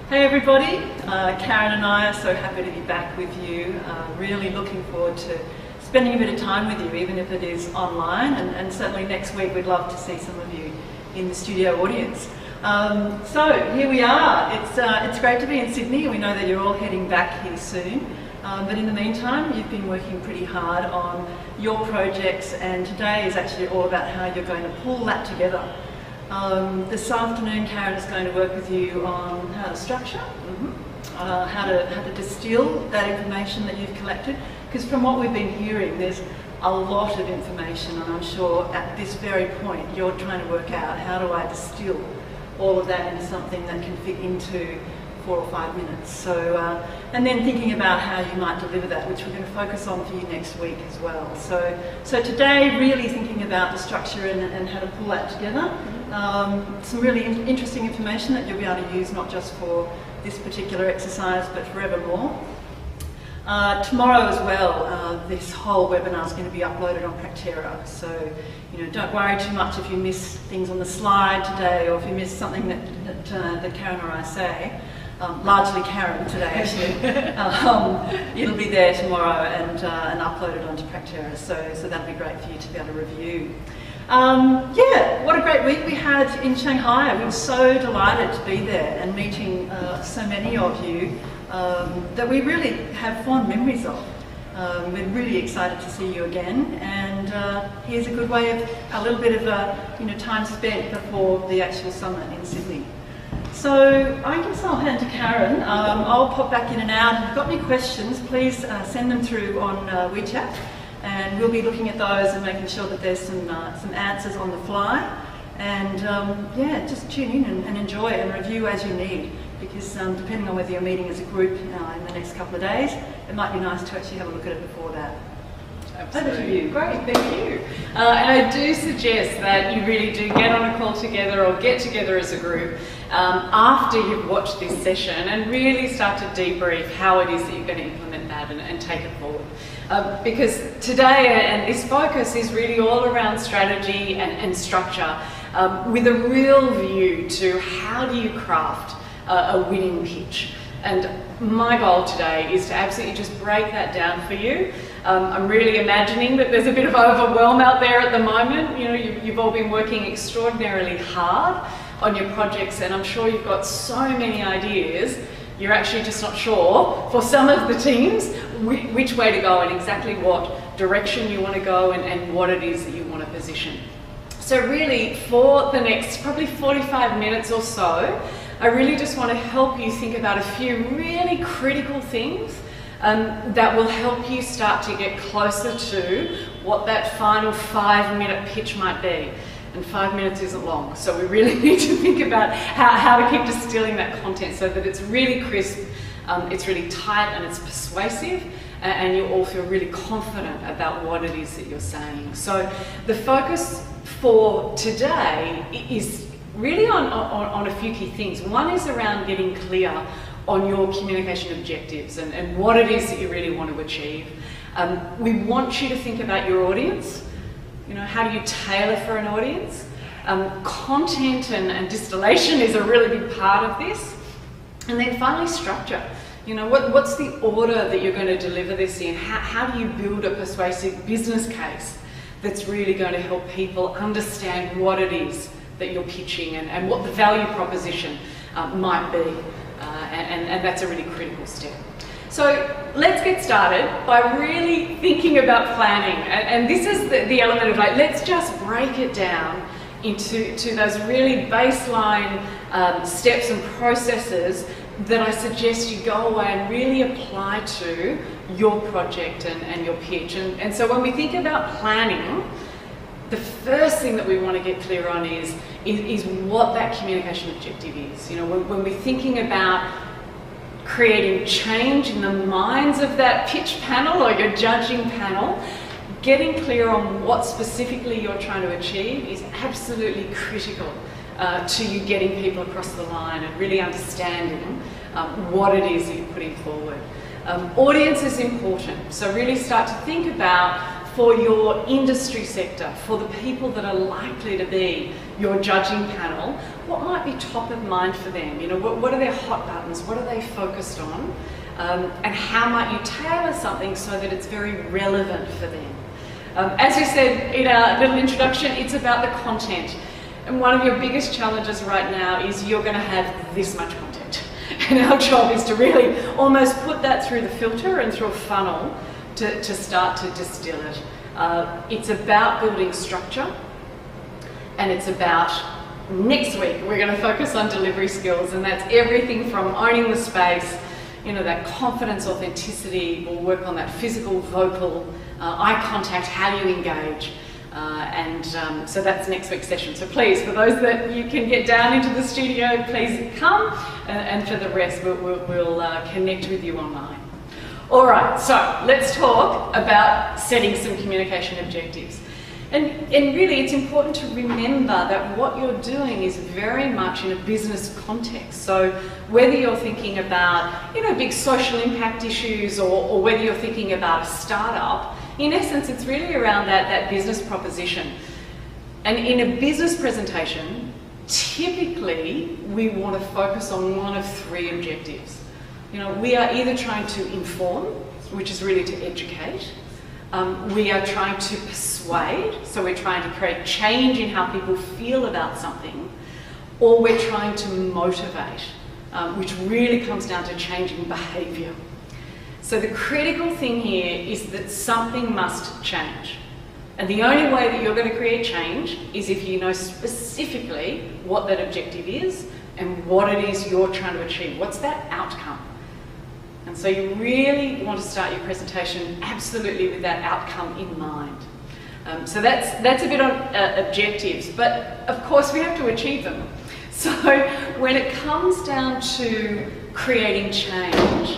Hey everybody, Karen and I are so happy to be back with you. Really looking forward to spending a bit of time with you, even if it is online, and certainly next week we'd love to see some of you in the studio audience. So here we are. It's great to be in Sydney. We know that you're all heading back here soon, but in the meantime you've been working pretty hard on your projects, and today is actually all about how you're going to pull that together. This afternoon Karen is going to work with you on how to structure, how to distill that information that you've collected, because from what we've been hearing there's a lot of information, and I'm sure at this very point you're trying to work out how do I distill all of that into something that can fit into 4 or 5 minutes. So, and then thinking about how you might deliver that, which we're going to focus on for you next week as well. So today, really thinking about the structure and how to pull that together. Some really interesting information that you'll be able to use not just for this particular exercise, but forevermore. Tomorrow as well, this whole webinar is going to be uploaded on Practera, so don't worry too much if you miss things on the slide today, or if you miss something that Karen or I say. Largely Karen today actually. It'll be there tomorrow and uploaded onto Practera, so that'll be great for you to be able to review. Yeah, what a great week we had in Shanghai. We were so delighted to be there and meeting so many of you that we really have fond memories of. We're really excited to see you again, and here's a good way of a little bit of time spent before the actual summit in Sydney. So I guess I'll hand to Karen. I'll pop back in and out. If you've got any questions, please send them through on WeChat, and we'll be looking at those and making sure that there's some answers on the fly. And yeah, just tune in and enjoy and review as you need, because depending on whether you're meeting as a group in the next couple of days, it might be nice to actually have a look at it before that. Absolutely. Over to you. Great, thank you. And I do suggest that you really do get on a call together or get together as a group after you've watched this session and really start to debrief how it is that you're going to implement that and take it forward. Because today and this focus is really all around strategy and structure, with a real view to how do you craft a winning pitch. And my goal today is to absolutely just break that down for you. I'm really imagining that there's a bit of overwhelm out there at the moment. You've all been working extraordinarily hard on your projects, and I'm sure you've got so many ideas. You're actually just not sure, for some of the teams, which way to go and exactly what direction you want to go and what it is that you want to position. So really, for the next probably 45 minutes or so, I really just want to help you think about a few really critical things that will help you start to get closer to what that final 5-minute pitch might be. And 5 minutes isn't long, so we really need to think about how to keep distilling that content so that it's really crisp, it's really tight, and it's persuasive, and you all feel really confident about what it is that you're saying. So the focus for today is really on a few key things. One is around getting clear on your communication objectives and what it is that you really want to achieve. We want you to think about your audience. How do you tailor for an audience? Content and distillation is a really big part of this. And then finally, structure. What's the order that you're going to deliver this in? How do you build a persuasive business case that's really going to help people understand what it is that you're pitching and what the value proposition might be? And that's a really critical step. So let's get started by really thinking about planning. And this is the element of let's just break it down into those really baseline steps and processes that I suggest you go away and really apply to your project and your pitch. And so when we think about planning, the first thing that we want to get clear on is what that communication objective is. When we're thinking about creating change in the minds of that pitch panel or your judging panel, getting clear on what specifically you're trying to achieve is absolutely critical to you getting people across the line and really understanding what it is that you're putting forward. Audience is important, so really start to think about, for your industry sector, for the people that are likely to be your judging panel, what might might be top of mind for them? You know, what are their hot buttons? What are they focused on? And how might you tailor something so that it's very relevant for them? As you said in our little introduction, it's about the content. And one of your biggest challenges right now is you're going to have this much content. And our job is to really almost put that through the filter and through a funnel to start to distill it. It's about building structure, and it's about, next week we're going to focus on delivery skills, and that's everything from owning the space, you know, that confidence, authenticity. We'll work on that physical, vocal, eye contact, how you engage. So that's next week's session. So please, for those that you can get down into the studio, please come, and for the rest we'll connect with you online. All right, so let's talk about setting some communication objectives. And really it's important to remember that what you're doing is very much in a business context. So whether you're thinking about, you know, big social impact issues, or whether you're thinking about a startup, in essence it's really around that business proposition. And in a business presentation, typically we want to focus on one of three objectives. You know, we are either trying to inform, which is really to educate. We are trying to persuade, so we're trying to create change in how people feel about something, or we're trying to motivate, which really comes down to changing behaviour. So the critical thing here is that something must change. And the only way that you're going to create change is if you know specifically what that objective is and what it is you're trying to achieve. What's that outcome? And so you really want to start your presentation absolutely with that outcome in mind. So that's a bit on objectives, but of course we have to achieve them. So when it comes down to creating change,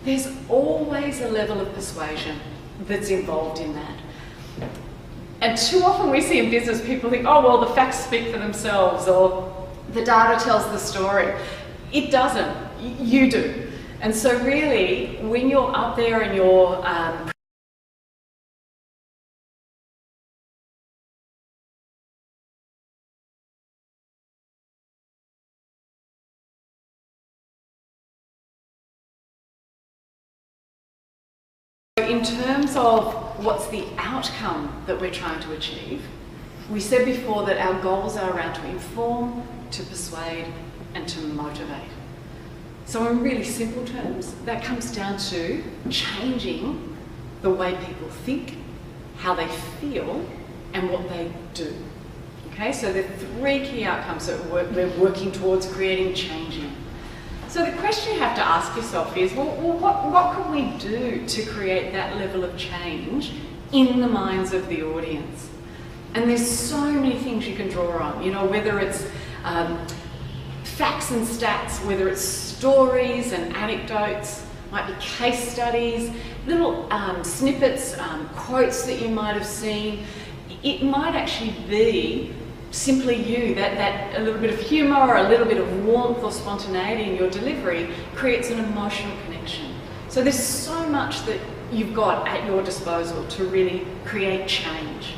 there's always a level of persuasion that's involved in that. And too often we see in business people think, oh, well, the facts speak for themselves, or the data tells the story. It doesn't, you do. And so really, when you're up there and you're in terms of what's the outcome that we're trying to achieve, we said before that our goals are around to inform, to persuade, and to motivate. So in really simple terms, that comes down to changing the way people think, how they feel, and what they do. Okay, so the three key outcomes that we're working towards creating change in. So the question you have to ask yourself is, well what can we do to create that level of change in the minds of the audience? And there's so many things you can draw on, you know, whether it's facts and stats, whether it's stories and anecdotes, might be case studies, little snippets, quotes that you might have seen. It might actually be simply you, that a little bit of humour or a little bit of warmth or spontaneity in your delivery creates an emotional connection. So there's so much that you've got at your disposal to really create change.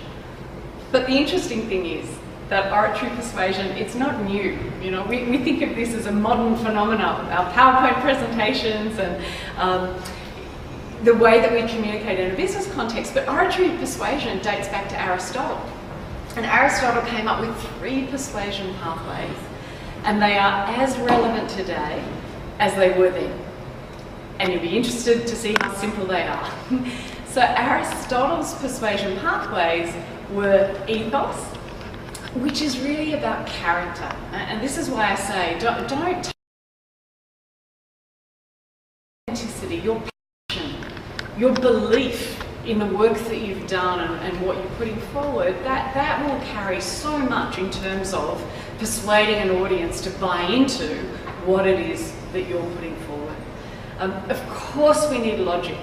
But the interesting thing is that oratory persuasion, it's not new. You know, we think of this as a modern phenomenon. Our PowerPoint presentations and the way that we communicate in a business context, but oratory persuasion dates back to Aristotle. And Aristotle came up with 3 persuasion pathways, and they are as relevant today as they were then. And you'll be interested to see how simple they are. So Aristotle's persuasion pathways were ethos, which is really about character. And this is why I say, don't take authenticity, your passion, your belief in the work that you've done and what you're putting forward, that will carry so much in terms of persuading an audience to buy into what it is that you're putting forward. Of course we need logic,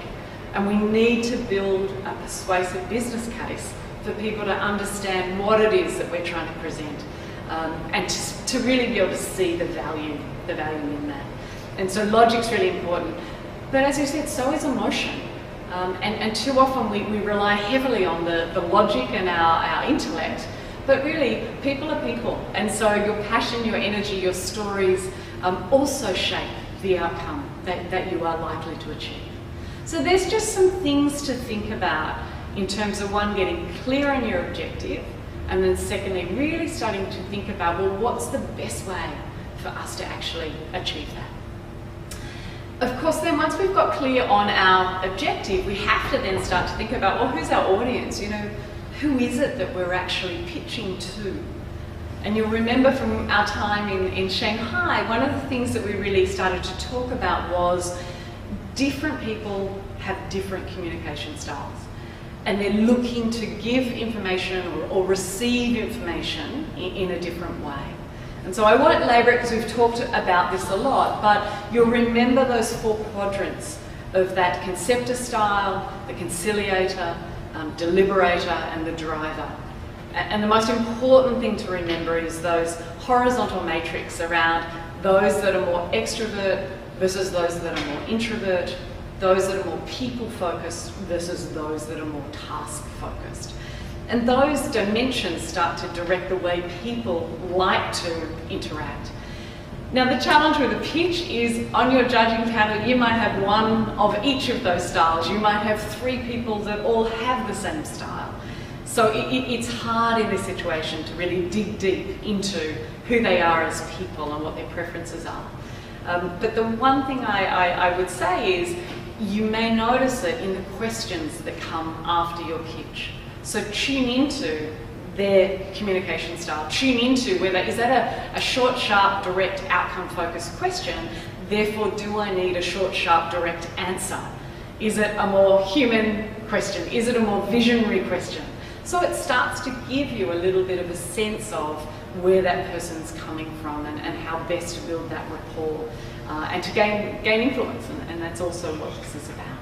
and we need to build a persuasive business case for people to understand what it is that we're trying to present, and to really be able to see the value in that. And so logic's really important, but as you said, so is emotion. And too often we rely heavily on the logic and our intellect, But really, people are people. And so your passion, your energy, your stories also shape the outcome that you are likely to achieve. So there's just some things to think about in terms of, one, getting clear on your objective, and then secondly, really starting to think about, well, what's the best way for us to actually achieve that? Of course, then once we've got clear on our objective, we have to then start to think about, well, who's our audience? You know, who is it that we're actually pitching to? And you'll remember from our time in Shanghai, one of the things that we really started to talk about was different people have different communication styles. And they're looking to give information or receive information in a different way. And so I won't labour it because we've talked about this a lot, but you'll remember those 4 quadrants of that conceptor style, the conciliator, deliberator, and the driver. And the most important thing to remember is those horizontal matrix around those that are more extrovert versus those that are more introvert, those that are more people-focused versus those that are more task-focused. And those dimensions start to direct the way people like to interact. Now, the challenge with a pitch is on your judging panel, you might have one of each of those styles. You might have 3 people that all have the same style. So it's hard in this situation to really dig deep into who they are as people and what their preferences are. But the one thing I would say is you may notice it in the questions that come after your pitch. So tune into their communication style. Tune into whether, is that a short, sharp, direct, outcome-focused question? Therefore, do I need a short, sharp, direct answer? Is it a more human question? Is it a more visionary question? So it starts to give you a little bit of a sense of where that person's coming from and how best to build that rapport and to gain influence, and that's also what this is about.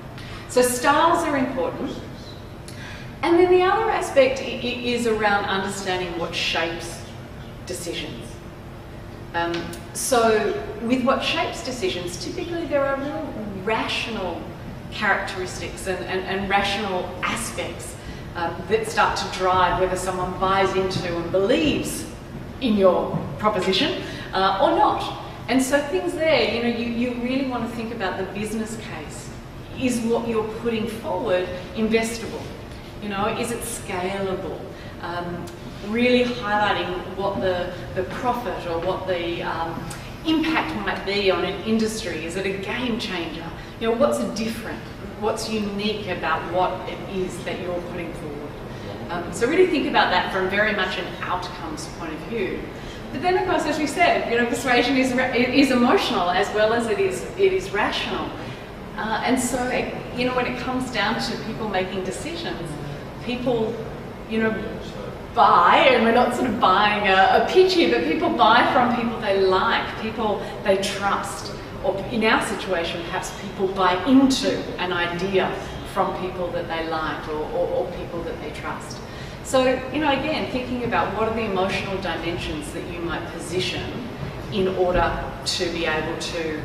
So styles are important. And then the other aspect is around understanding what shapes decisions. So with what shapes decisions, typically there are real rational characteristics and rational aspects that start to drive whether someone buys into and believes in your proposition or not. And so things there, you know, you really want to think about the business case. Is what you're putting forward investable? You know, is it scalable? Really highlighting what the profit or what the impact might be on an industry. Is it a game changer? You know, what's different? What's unique about what it is that you're putting forward? So really think about that from very much an outcomes point of view. But then, of course, as we said, you know, persuasion is emotional as well as it is rational. And so, you know, when it comes down to people making decisions, people, you know, buy, and we're not sort of buying a pitch here, but people buy from people they like, people they trust, or in our situation, perhaps people buy into an idea from people that they like or people that they trust. So, you know, again, thinking about what are the emotional dimensions that you might position in order to be able to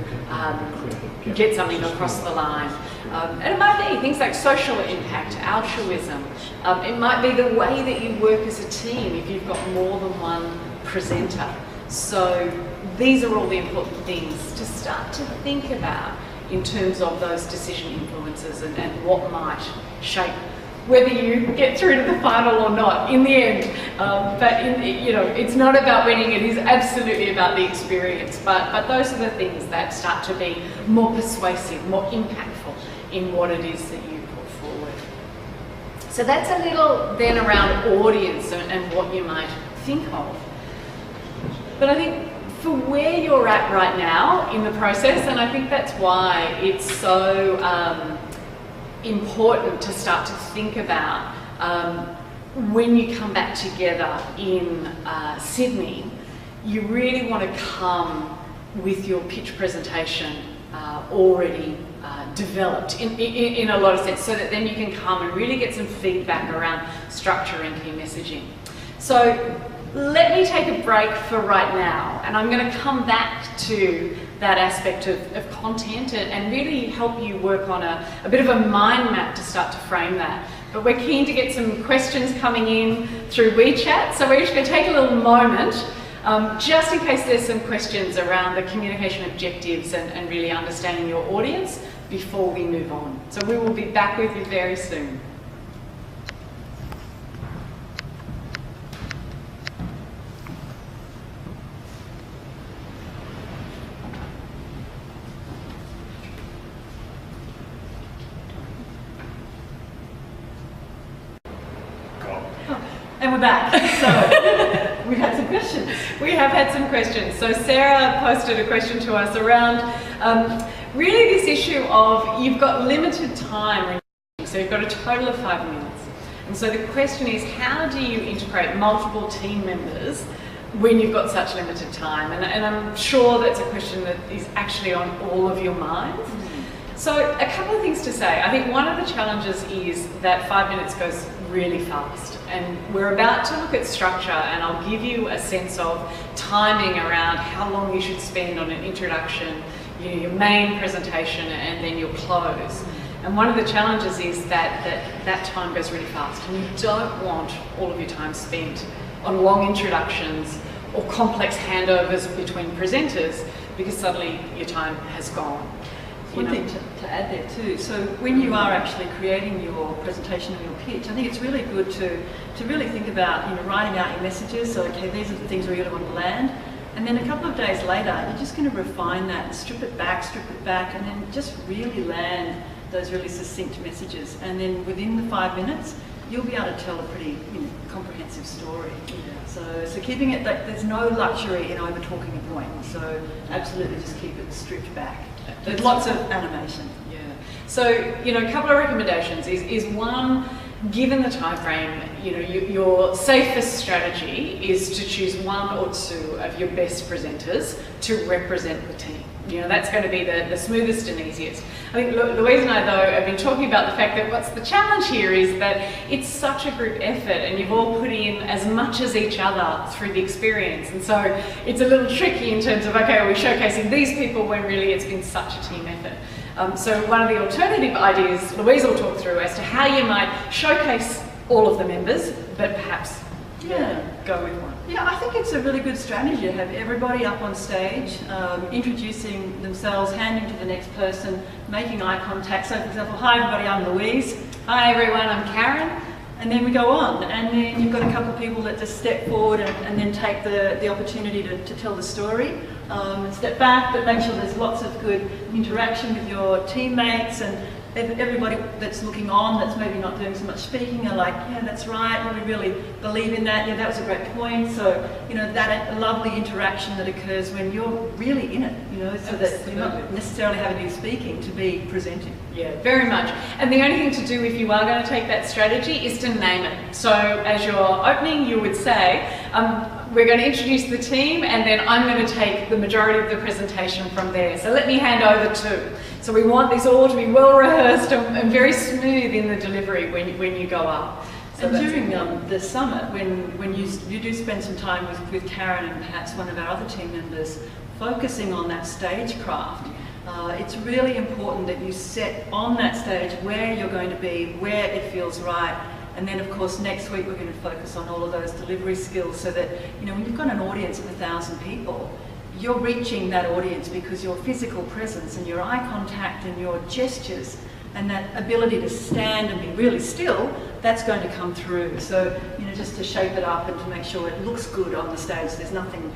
get something across the line. And it might be things like social impact, altruism. It might be the way that you work as a team if you've got more than one presenter. So these are all the important things to start to think about in terms of those decision influences and what might shape whether you get through to the final or not in the end. You know, it's not about winning, it is absolutely about the experience. But those are the things that start to be more persuasive, more impactful in what it is that you put forward. So that's a little then around audience and what you might think of. But I think for where you're at right now in the process, and I think that's why it's so important to start to think about when you come back together in Sydney, you really want to come with your pitch presentation already developed in a lot of sense, so that then you can come and really get some feedback around structure and key messaging. So let me take a break for right now, and I'm going to come back to that aspect of content and really help you work on a bit of a mind map to start to frame that. but we're keen to get some questions coming in through WeChat. So we're just going to take a little moment just in case there's some questions around the communication objectives and really understanding your audience before we move on. So we will be back with you very soon. And we're back. So we've had some questions. We have had some questions. So Sarah posted a question to us around really this issue of you've got limited time, so you've got a total of 5 minutes. And so the question is, how do you integrate multiple team members when you've got such limited time? And I'm sure that's a question that is actually on all of your minds. So a couple of things to say. I think one of the challenges is that 5 minutes goes really fast, and we're about to look at structure, and I'll give you a sense of timing around how long you should spend on an introduction, your main presentation, and then your close. And one of the challenges is that time goes really fast, and you don't want all of your time spent on long introductions or complex handovers between presenters, because suddenly your time has gone. One thing to add there too, so when you are actually creating your presentation or your pitch, I think it's really good to really think about, writing out your messages. So okay, these are the things we really want to land, and then a couple of days later you're just going to refine that, strip it back, and then just really land those really succinct messages, and then within the 5 minutes you'll be able to tell a pretty comprehensive story. So keeping it, like, there's no luxury in over talking a point, so absolutely just keep it stripped back. There's lots of animation. Yeah. So, a couple of recommendations is one, given the time frame, your safest strategy is to choose 1 or 2 of your best presenters to represent the team. That's going to be the smoothest and easiest. I think Louise and I, though, have been talking about the fact that what's the challenge here is that it's such a group effort, and you've all put in as much as each other through the experience. And so it's a little tricky in terms of, okay, are we showcasing these people when really it's been such a team effort? So one of the alternative ideas Louise will talk through as to how you might showcase all of the members, but perhaps go with one. Yeah, I think it's a really good strategy to have everybody up on stage, introducing themselves, handing to the next person, making eye contact. So for example, hi everybody, I'm Louise. Hi everyone, I'm Karen. And then we go on, and then you've got a couple of people that just step forward and then take the opportunity to tell the story, and step back, but make sure there's lots of good interaction with your teammates, and everybody that's looking on, that's maybe not doing so much speaking, are like, yeah, that's right, we really believe in that, yeah, that was a great point. So, that lovely interaction that occurs when you're really in it, so that you're not necessarily having to be speaking to be presenting. Yeah, very much. And the only thing to do if you are going to take that strategy is to name it. So as you're opening, you would say, we're going to introduce the team, and then I'm going to take the majority of the presentation from there. So let me hand over to. So we want this all to be well rehearsed and very smooth in the delivery when you go up. So and during the summit, when you do spend some time with Karen and perhaps one of our other team members, focusing on that stagecraft, it's really important that you set on that stage where you're going to be, where it feels right. And then of course next week we're going to focus on all of those delivery skills, so that when you've got an audience of 1,000 people, you're reaching that audience because your physical presence and your eye contact and your gestures and that ability to stand and be really still, that's going to come through. So just to shape it up and to make sure it looks good on the stage, there's nothing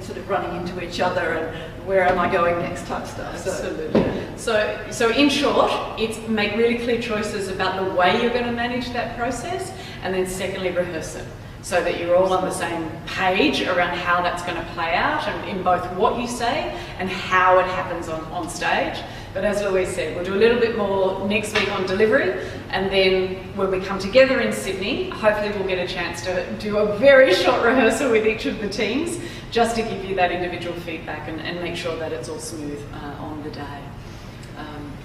sort of running into each other and where am I going next type stuff. Absolutely. So in short, it's make really clear choices about the way you're going to manage that process, and then secondly, rehearse it, so that you're all on the same page around how that's going to play out, and in both what you say and how it happens on stage. But as Louise said, we'll do a little bit more next week on delivery, and then when we come together in Sydney, hopefully we'll get a chance to do a very short rehearsal with each of the teams, just to give you that individual feedback and make sure that it's all smooth on the day.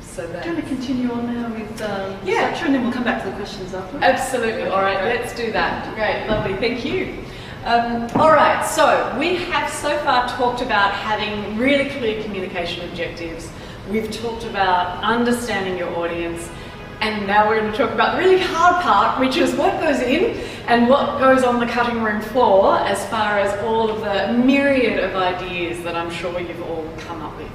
So do you want to continue on now with structure, and then we'll come back to the questions after? Absolutely. All right, let's do that. Great, lovely, thank you. All right, so we have so far talked about having really clear communication objectives. We've talked about understanding your audience, And now we're going to talk about the really hard part, which is what goes in and what goes on the cutting room floor as far as all of the myriad of ideas that I'm sure you've all come up with.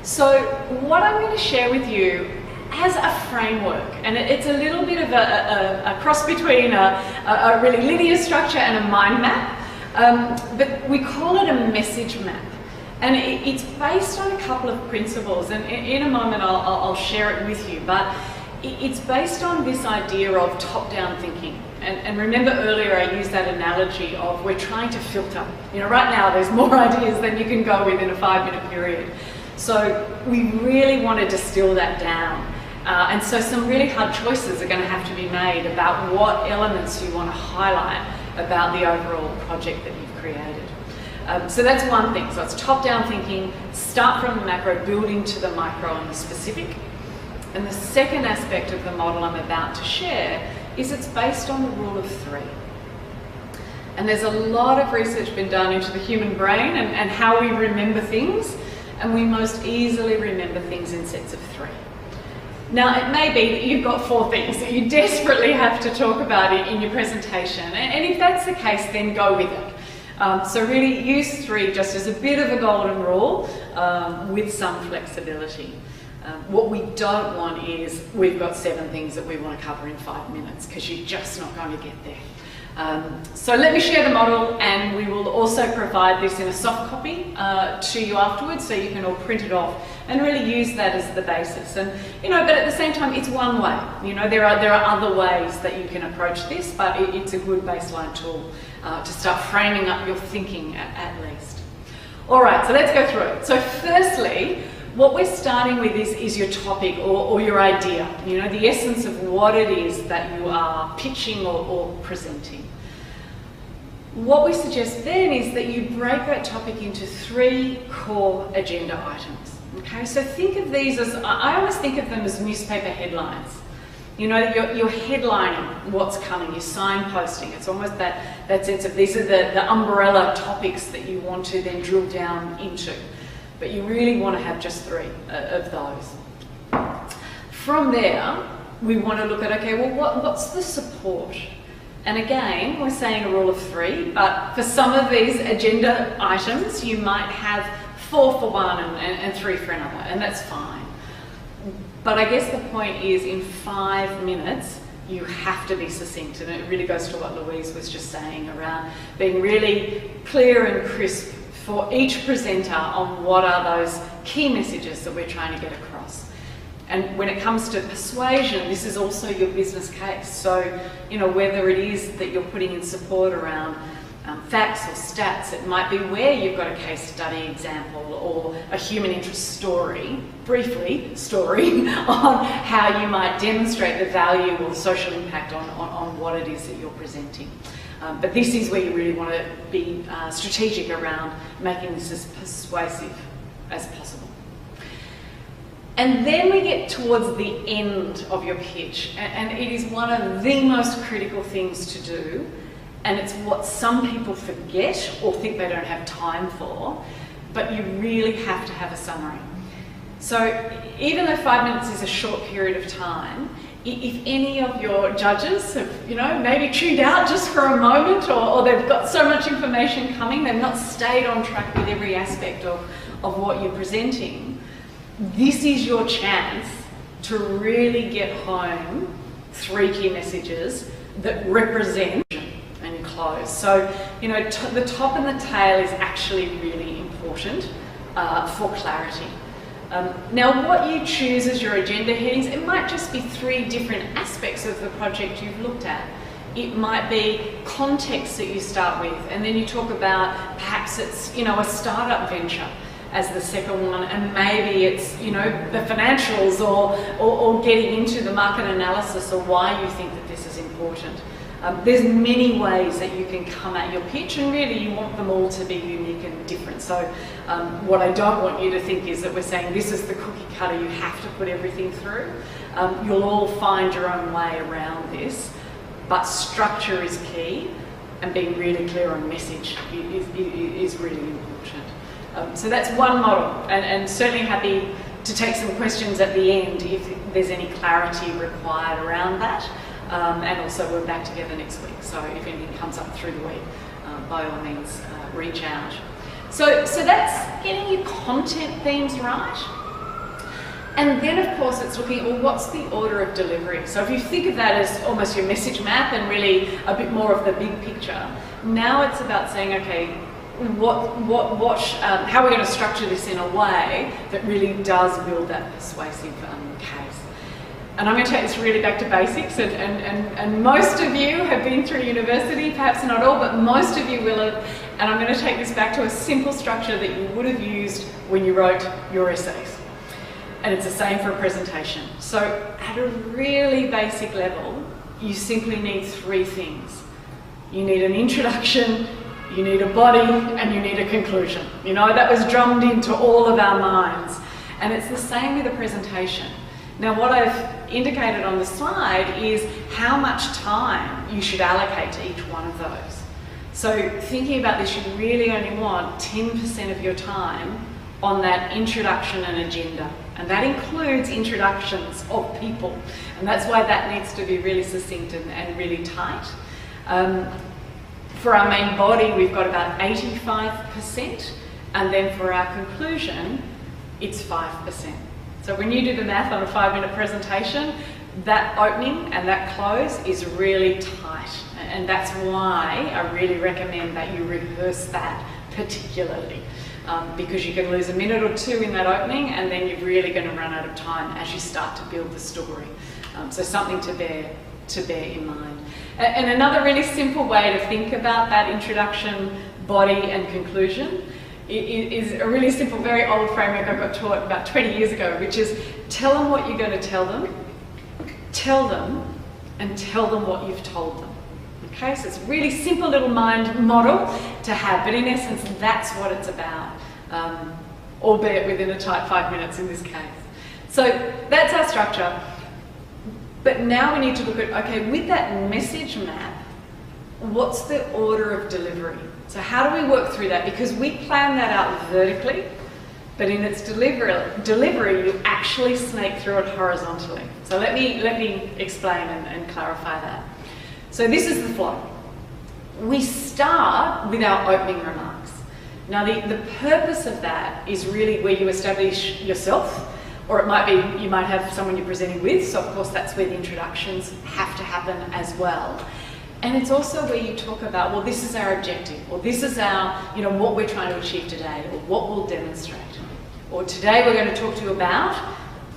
So what I'm going to share with you as a framework, and it's a little bit of a cross between a really linear structure and a mind map, but we call it a message map. And it's based on a couple of principles, and in a moment I'll share it with you, but it's based on this idea of top-down thinking. And remember earlier I used that analogy of we're trying to filter. You know, right now there's more ideas than you can go with in a 5-minute period. So we really want to distill that down. And so some really hard choices are going to have to be made about what elements you want to highlight about the overall project that you've created. So that's one thing. So it's top-down thinking, start from the macro, building to the micro and the specific. And the second aspect of the model I'm about to share is it's based on the rule of 3. And there's a lot of research been done into the human brain and how we remember things, and we most easily remember things in sets of 3. Now, it may be that you've got 4 things that you desperately have to talk about in your presentation, and if that's the case, then go with it. So really use 3 just as a bit of a golden rule with some flexibility. What we don't want is we've got 7 things that we want to cover in 5 minutes, because you're just not going to get there. So let me share the model, and we will also provide this in a soft copy to you afterwards, so you can all print it off and really use that as the basis. And but at the same time, it's one way. There are other ways that you can approach this, but it's a good baseline tool to start framing up your thinking at least. All right, so let's go through it. So firstly, what we're starting with is your topic or your idea, the essence of what it is that you are pitching or presenting. What we suggest then is that you break that topic into 3 core agenda items. Okay, so think of these as, I always think of them as newspaper headlines. You're headlining what's coming, you're signposting. It's almost that sense of these are the umbrella topics that you want to then drill down into. But you really want to have just 3 of those. From there, we want to look at, okay, well, what's the support? And again, we're saying a rule of 3, but for some of these agenda items, you might have 4 for one and 3 for another, and that's fine. But I guess the point is, in 5 minutes, you have to be succinct, and it really goes to what Louise was just saying around being really clear and crisp for each presenter on what are those key messages that we're trying to get across. And when it comes to persuasion, this is also your business case. So, whether it is that you're putting in support around facts or stats, it might be where you've got a case study example or a human interest story, story on how you might demonstrate the value or social impact on what it is that you're presenting. But this is where you really want to be strategic around making this as persuasive as possible. And then we get towards the end of your pitch, and it is one of the most critical things to do, and it's what some people forget or think they don't have time for, but you really have to have a summary. So even though 5 minutes is a short period of time, if any of your judges have, maybe tuned out just for a moment, or they've got so much information coming, they've not stayed on track with every aspect of what you're presenting, this is your chance to really get home 3 key messages that represent and close. So, the top and the tail is actually really important for clarity. Now, what you choose as your agenda headings, it might just be 3 different aspects of the project you've looked at. It might be context that you start with, and then you talk about perhaps it's, a startup venture as the second one, and maybe it's, the financials or getting into the market analysis or why you think that this is important. There's many ways that you can come at your pitch, and really you want them all to be unique and different. So what I don't want you to think is that we're saying this is the cookie cutter, you have to put everything through. You'll all find your own way around this, but structure is key, and being really clear on message is really important. So that's one model, and certainly happy to take some questions at the end if there's any clarity required around that. And also we're back together next week, so if anything comes up through the week, by all means reach out. So that's getting your content themes right. And then of course it's looking at, well, what's the order of delivery? So if you think of that as almost your message map and really a bit more of the big picture, now it's about saying, okay, how are we going to structure this in a way that really does build that persuasive case? And I'm going to take this really back to basics, and most of you have been through university, perhaps not all, but most of you will have, and I'm going to take this back to a simple structure that you would have used when you wrote your essays. And it's the same for a presentation. So at a really basic level, you simply need three things. You need an introduction, you need a body, and you need a conclusion. You know, that was drummed into all of our minds. And it's the same with a presentation. Now what I've indicated on the slide is how much time you should allocate to each one of those. So thinking about this, you really only want 10% of your time on that introduction and agenda. And that includes introductions of people. And that's why that needs to be really succinct and really tight. For our main body, we've got about 85%. And then for our conclusion, it's 5%. So when you do the math on a 5-minute presentation, that opening and that close is really tight. And that's why I really recommend that you rehearse that particularly. Because you can lose a minute or two in that opening, and then you're really going to run out of time as you start to build the story. So something to bear in mind. And another really simple way to think about that introduction, body and conclusion is a really simple, very old framework I got taught about 20 years ago, which is tell them what you're going to tell them, and tell them what you've told them. Okay, so it's a really simple little mind model to have, but in essence that's what it's about, albeit within a tight 5 minutes in this case. So that's our structure. But now we need to look at, okay, with that message map, what's the order of delivery? So how do we work through that? Because we plan that out vertically, but in its delivery you actually snake through it horizontally. So let me explain and clarify that. So this is the flow. We start with our opening remarks. Now the purpose of that is really where you establish yourself, or it might be you might have someone you're presenting with, so of course that's where the introductions have to happen as well. And it's also where you talk about, well, this is our objective, or this is our, you know, what we're trying to achieve today, or what we'll demonstrate. Or today we're going to talk to you about,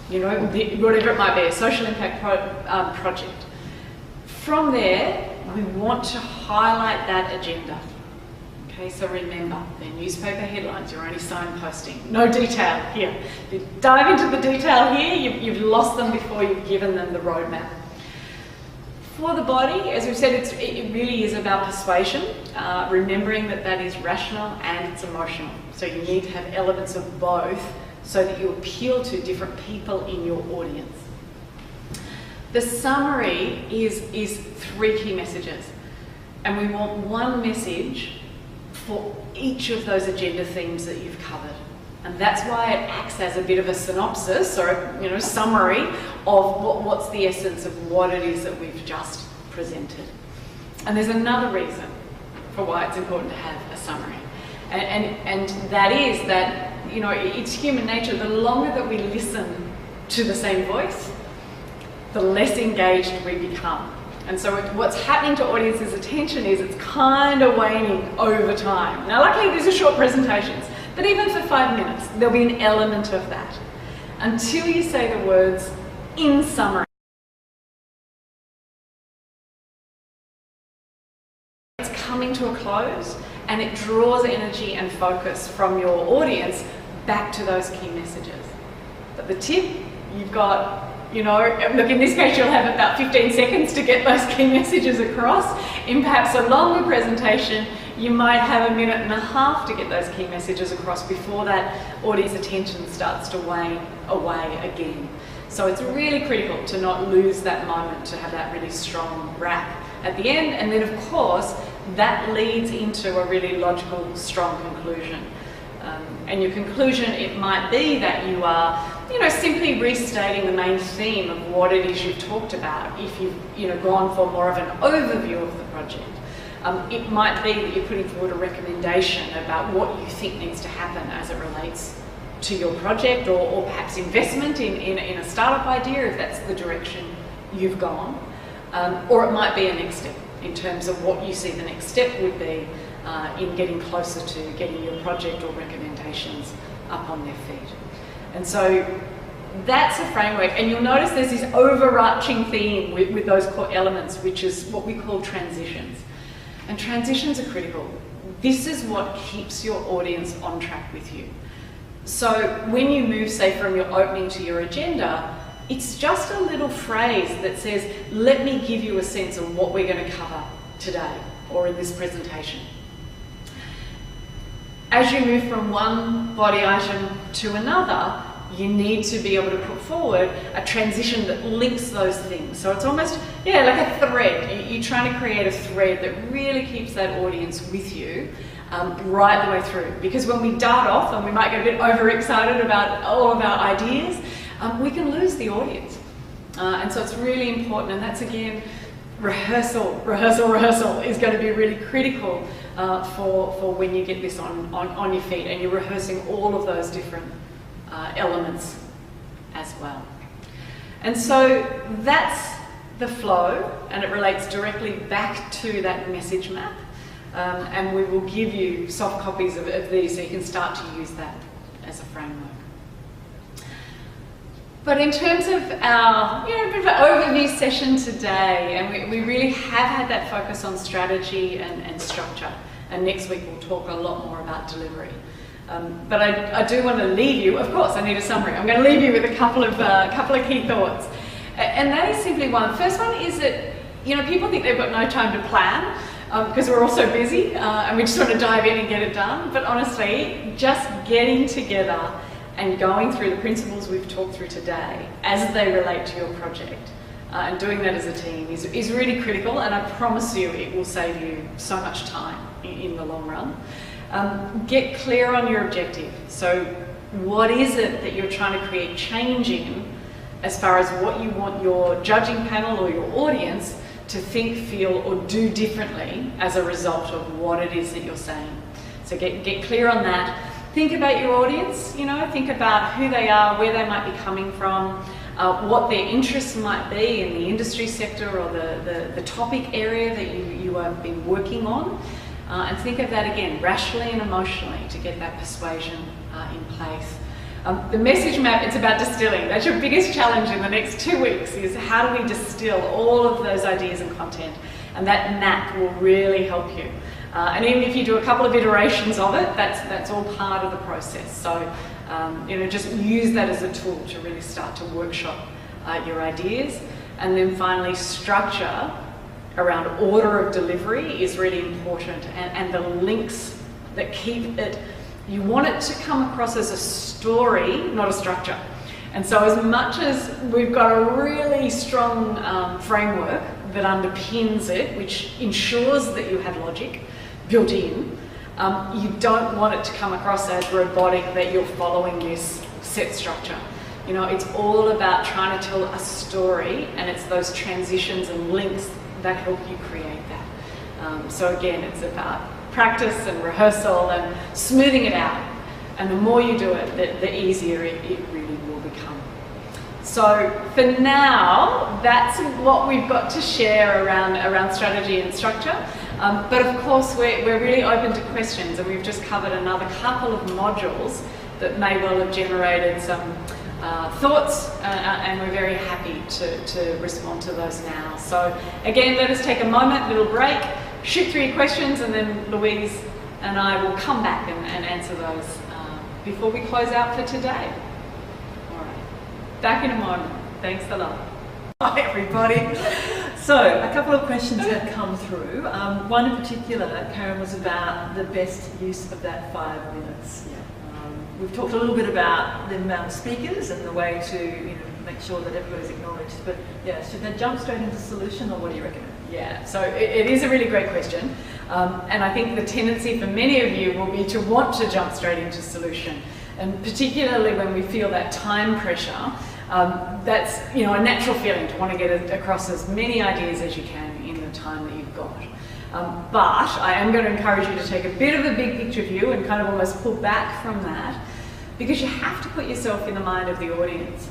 you know, whatever it might be, a social impact project. From there, we want to highlight that agenda. Okay, so remember, they're newspaper headlines, you're only signposting. No detail here. If you dive into the detail here, you've lost them before you've given them the roadmap. For the body, as we've said, it really is about persuasion, remembering that is rational and it's emotional. So you need to have elements of both so that you appeal to different people in your audience. The summary is 3 key messages, and we want one message for each of those agenda themes that you've covered. And that's why it acts as a bit of a synopsis or a summary of what's the essence of what it is that we've just presented. And there's another reason for why it's important to have a summary. And that is that, you know, it's human nature. The longer that we listen to the same voice, the less engaged we become. And so what's happening to audiences' attention is it's kind of waning over time. Now luckily these are short presentations, but even for 5 minutes, there'll be an element of that. Until you say the words, in summary. It's coming to a close and it draws energy and focus from your audience back to those key messages. But the tip, you've got, you know, look, in this case you'll have about 15 seconds to get those key messages across. In perhaps a longer presentation, you might have 1.5 minutes to get those key messages across before that audience attention starts to wane away again. So it's really critical to not lose that moment, to have that really strong wrap at the end. And then of course, that leads into a really logical, strong conclusion. And your conclusion, it might be that you are, simply restating the main theme of what it is you've talked about. If you've gone for more of an overview of the project, it might be that you're putting forward a recommendation about what you think needs to happen as it relates to your project, or perhaps investment in a startup idea, if that's the direction you've gone. Or it might be a next step in terms of what you see the next step would be in getting closer to getting your project or recommendations up on their feet. And so that's a framework, and you'll notice there's this overarching theme with those core elements, which is what we call transitions. And transitions are critical. This is what keeps your audience on track with you. So when you move, say, from your opening to your agenda, it's just a little phrase that says, let me give you a sense of what we're going to cover today or in this presentation. As you move from one body item to another, you need to be able to put forward a transition that links those things. So it's almost, like a thread. You're trying to create a thread that really keeps that audience with you right the way through. Because when we dart off, and we might get a bit overexcited about all of our ideas, we can lose the audience. And so it's really important, and that's again, rehearsal is going to be really critical for when you get this on your feet and you're rehearsing all of those different elements as well. And so that's the flow, and it relates directly back to that message map. And we will give you soft copies of these so you can start to use that as a framework. But in terms of our bit of an overview session today, and we really have had that focus on strategy and structure, and next week we'll talk a lot more about delivery. But I do want to leave you, of course I need a summary, I'm going to leave you with a couple of key thoughts. And that is simply one. The first one is that people think they've got no time to plan because we're all so busy and we just want to dive in and get it done. But honestly, just getting together and going through the principles we've talked through today as they relate to your project and doing that as a team is really critical, and I promise you it will save you so much time in the long run. Get clear on your objective. So what is it that you're trying to create change in as far as what you want your judging panel or your audience to think, feel or do differently as a result of what it is that you're saying. So get clear on that. Think about your audience, think about who they are, where they might be coming from, what their interests might be in the industry sector or the topic area that you have been working on. And think of that again, rationally and emotionally, to get that persuasion in place. The message map, it's about distilling. That's your biggest challenge in the next 2 weeks, is how do we distill all of those ideas and content? And that map will really help you. And even if you do a couple of iterations of it, that's all part of the process. So, just use that as a tool to really start to workshop your ideas. And then finally, structure around order of delivery is really important, and the links that keep it, you want it to come across as a story, not a structure. And so as much as we've got a really strong framework that underpins it, which ensures that you have logic built in, you don't want it to come across as robotic, that you're following this set structure. It's all about trying to tell a story, and it's those transitions and links that help you create that. So again, it's about practice and rehearsal and smoothing it out. And the more you do it, the easier it really will become. So for now, that's what we've got to share around strategy and structure. But of course, we're really open to questions, and we've just covered another couple of modules that may well have generated some thoughts, and we're very happy to respond to those now. So again, let us take a moment, little break, shoot through your questions, and then Louise and I will come back and answer those before we close out for today. All right, back in a moment. Thanks a lot. Hi everybody. So a couple of questions have come through. One in particular, Karen, was about the best use of that 5 minutes. We've talked a little bit about the amount of speakers and the way to make sure that everybody's acknowledged, but should they jump straight into solution, or what do you recommend? Yeah, so it is a really great question, and I think the tendency for many of you will be to want to jump straight into solution. And particularly when we feel that time pressure, that's a natural feeling to want to get across as many ideas as you can in the time that you've got. But I am going to encourage you to take a bit of a big picture view and kind of almost pull back from that, because you have to put yourself in the mind of the audience.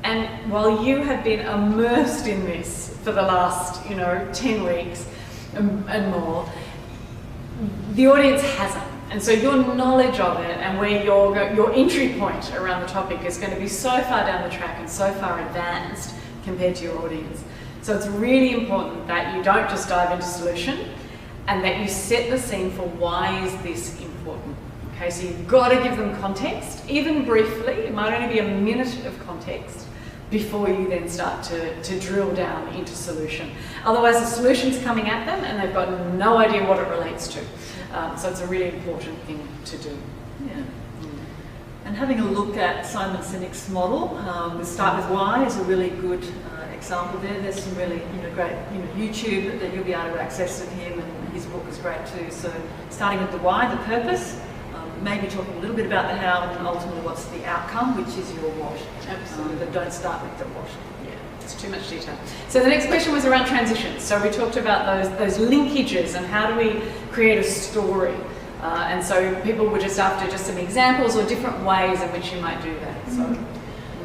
And while you have been immersed in this for the last 10 weeks and more, the audience hasn't. And so your knowledge of it and where your entry point around the topic is going to be so far down the track and so far advanced compared to your audience. So it's really important that you don't just dive into solution, and that you set the scene for why is this important. Okay, so you've got to give them context, even briefly. It might only be a minute of context before you then start to drill down into solution. Otherwise the solution's coming at them and they've got no idea what it relates to. So it's a really important thing to do. Yeah. And having a look at Simon Sinek's model, we start with why is a really good example there. There's some really great YouTube that you'll be able to access of him, and his book is great too. So starting with the why, the purpose, maybe talking a little bit about the how, and ultimately what's the outcome, which is your what. Absolutely. But don't start with the what. Yeah, it's too much detail. So the next question was around transitions. So we talked about those linkages and how do we create a story. And so people were just after just some examples or different ways in which you might do that.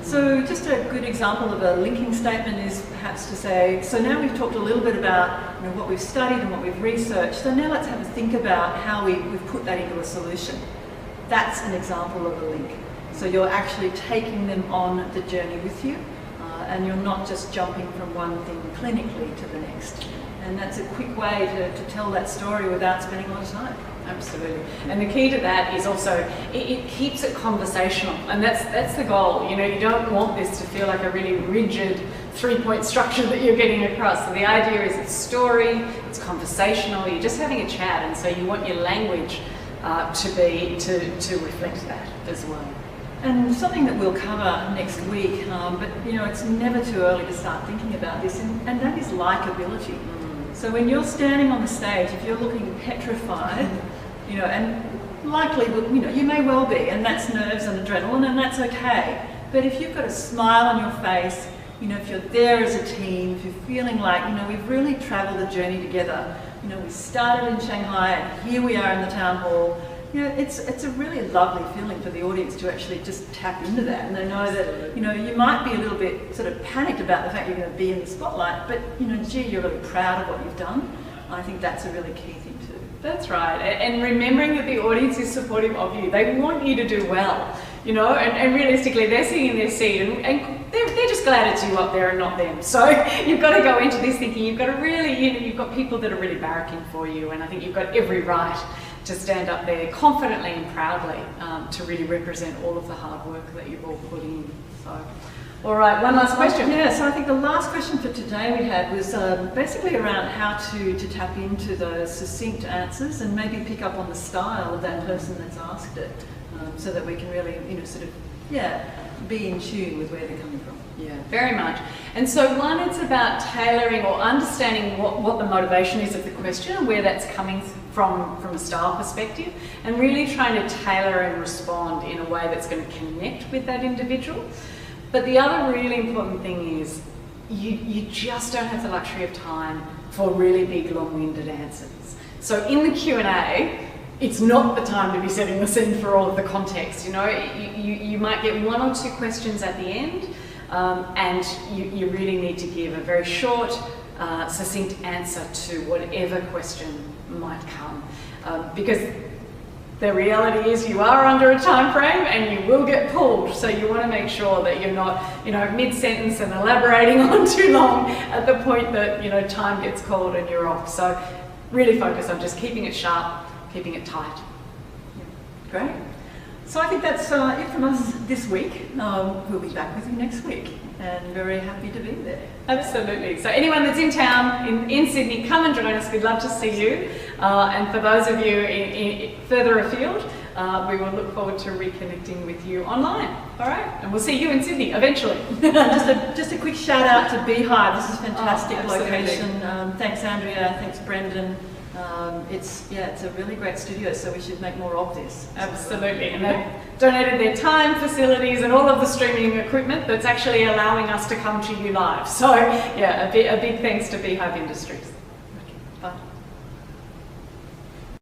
So just a good example of a linking statement is perhaps to say, so now we've talked a little bit about what we've studied and what we've researched, so now let's have a think about how we've put that into a solution. That's an example of a link. So you're actually taking them on the journey with you, and you're not just jumping from one thing clinically to the next. And that's a quick way to tell that story without spending a lot of time. Absolutely. And the key to that is also, it keeps it conversational, and that's the goal. You don't want this to feel like a really rigid 3-point structure that you're getting across. So the idea is it's story, it's conversational, you're just having a chat, and so you want your language to reflect that as well. And something that we'll cover next week, but it's never too early to start thinking about this, and that is likability. So when you're standing on the stage, if you're looking petrified, and likely, you may well be, and that's nerves and adrenaline, and that's okay. But if you've got a smile on your face, if you're there as a team, if you're feeling like, we've really travelled the journey together, we started in Shanghai, and here we are in the town hall, it's a really lovely feeling for the audience to actually just tap into that, and they know that, you might be a little bit sort of panicked about the fact you're going to be in the spotlight, but, gee, you're really proud of what you've done. I think that's a really key thing too. That's right, and remembering that the audience is supportive of you. They want you to do well, and realistically they're sitting in their seat and they're just glad it's you up there and not them. So you've got to go into this thinking you've got to really, you've got people that are really barracking for you, and I think you've got every right to stand up there confidently and proudly to really represent all of the hard work that you've all put in. So, all right, one last question. Yeah, so I think the last question for today we had was basically around how to tap into those succinct answers and maybe pick up on the style of that person that's asked it, so that we can really, be in tune with where they're coming from. Yeah, very much. And so one, it's about tailoring or understanding what the motivation is of the question and where that's coming from a style perspective, and really trying to tailor and respond in a way that's going to connect with that individual. But the other really important thing is you just don't have the luxury of time for really big, long-winded answers. So in the Q&A, it's not the time to be setting the scene for all of the context. You might get 1 or 2 questions at the end, and you really need to give a very short, succinct answer to whatever question might come, because the reality is you are under a time frame and you will get pulled, so you want to make sure that you're not mid-sentence and elaborating on too long at the point that time gets called and you're off. So really focus on just keeping it sharp, keeping it tight. Yeah. Great. So I think that's it from us this week. We'll be back with you next week, and very happy to be there. Absolutely. So anyone that's in town, in Sydney, come and join us. We'd love to see you. And for those of you further afield, we will look forward to reconnecting with you online. All right? And we'll see you in Sydney eventually. Just a quick shout out to Beehive. This is a fantastic location. Thanks Andrea, thanks Brendan. It's a really great studio, so we should make more of this. Absolutely, and they've donated their time, facilities, and all of the streaming equipment that's actually allowing us to come to you live. So yeah, a big thanks to Beehive Industries.